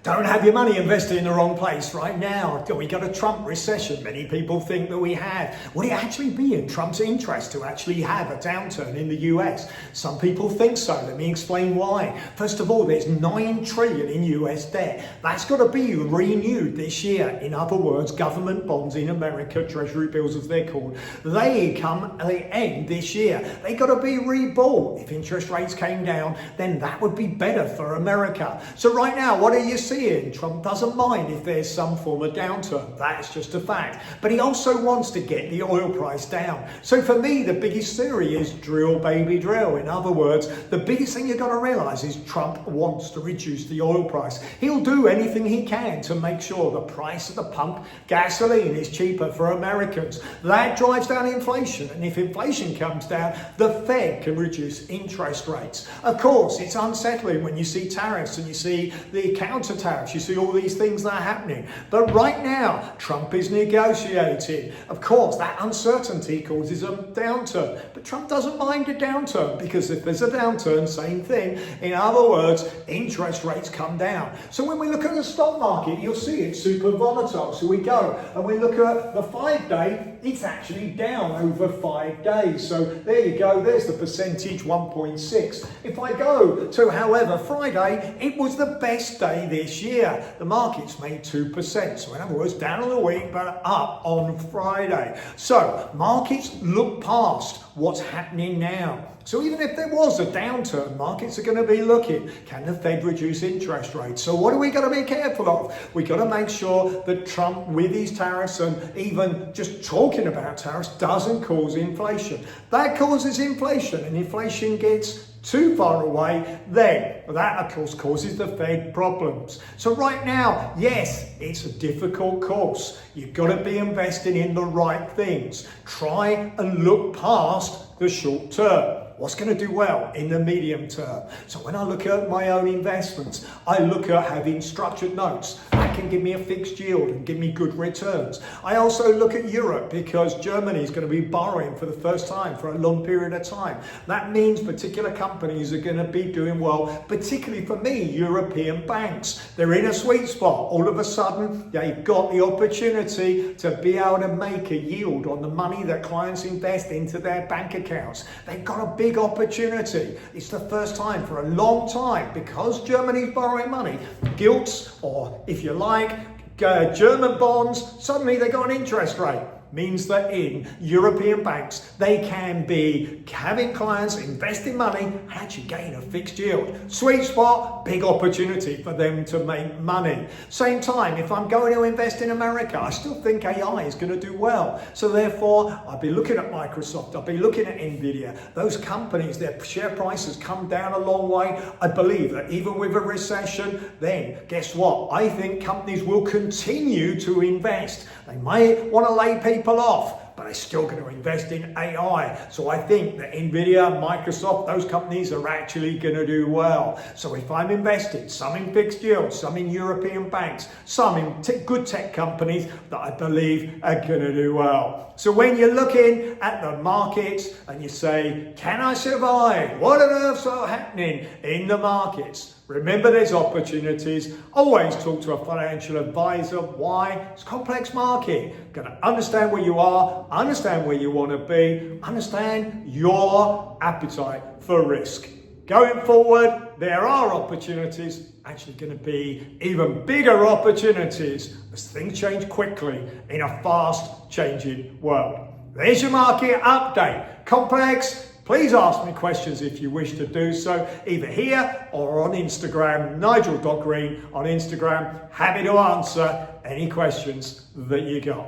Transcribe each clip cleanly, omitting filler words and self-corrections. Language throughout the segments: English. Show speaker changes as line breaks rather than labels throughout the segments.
Don't have your money invested in the wrong place right now. We got a Trump recession. Many people think that we have. Would it actually be in Trump's interest to actually have a downturn in the US? Some people think so. Let me explain why. First of all, there's $9 trillion in US debt. That's got to be renewed this year. In other words, government bonds in America, treasury bills as they're called, they end this year. They got to be rebought. If interest rates came down, then that would be better for America. So right now, what are you seeing? Trump doesn't mind if there's some form of downturn. That's just a fact. But he also wants to get the oil price down. So for me, the biggest theory is drill, baby, drill. In other words, the biggest thing you've got to realize is Trump wants to reduce the oil price. He'll do anything he can to make sure the price at the pump, gasoline, is cheaper for Americans. That drives down inflation. And if inflation comes down, the Fed can reduce interest rates. Of course, it's unsettling when you see tariffs and you see the counter tariffs, you see all these things that are happening. But right now, Trump is negotiating. Of course, that uncertainty causes a downturn. But Trump doesn't mind a downturn, because if there's a downturn, same thing. In other words, interest rates come down. So when we look at the stock market, you'll see it's super volatile. So we go and we look at the 5-day, it's actually down over 5 days. So there you go, there's the percentage, 1.6. If I go to, however, Friday, it was the best day this year. The market's made 2%. So in other words, down on the week, but up on Friday. So markets look past what's happening now. So even if there was a downturn, markets are going to be looking, can the Fed reduce interest rates? So what are we going to be careful of? We got to make sure that Trump, with his tariffs and even just talking about tariffs, doesn't cause inflation. That causes inflation, and inflation gets too far away, then that of course causes the Fed problems. So right now, yes, it's a difficult course. You've got to be investing in the right things. Try and look past the short term. What's going to do well in the medium term? So when I look at my own investments, I look at having structured notes. That can give me a fixed yield and give me good returns. I also look at Europe, because Germany is going to be borrowing for the first time for a long period of time. That means particular companies are going to be doing well, particularly for me, European banks. They're in a sweet spot. All of a sudden, they've got the opportunity to be able to make a yield on the money that clients invest into their bank accounts. They've got a big opportunity. It's the first time for a long time, because Germany's borrowing money, gilts, or if you like, German bonds, suddenly they got an interest rate. Means that in European banks, they can be having clients investing money and actually gain a fixed yield. Sweet spot, big opportunity for them to make money. Same time, if I'm going to invest in America, I still think AI is going to do well. So therefore, I'll be looking at Microsoft, I'll be looking at Nvidia. Those companies, their share prices come down a long way. I believe that even with a recession, then guess what? I think companies will continue to invest. They may want to lay people off, but they're still going to invest in AI. So I think that Nvidia, Microsoft, those companies are actually going to do well. So if I'm invested, some in fixed yield, some in European banks, some in good tech companies that I believe are going to do well. So when you're looking at the markets and you say, can I survive? What on earth's happening in the markets? Remember, there's opportunities. Always talk to a financial advisor. Why? It's a complex market. Got to understand where you are, understand where you want to be, understand your appetite for risk. Going forward, there are opportunities, actually going to be even bigger opportunities as things change quickly in a fast changing world. There's your market update. Complex? Please ask me questions if you wish to do so, either here or on Instagram, Nigel.Green on Instagram. Happy to answer any questions that you got.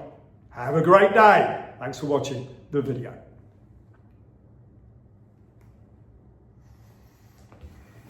Have a great day. Thanks for watching the video.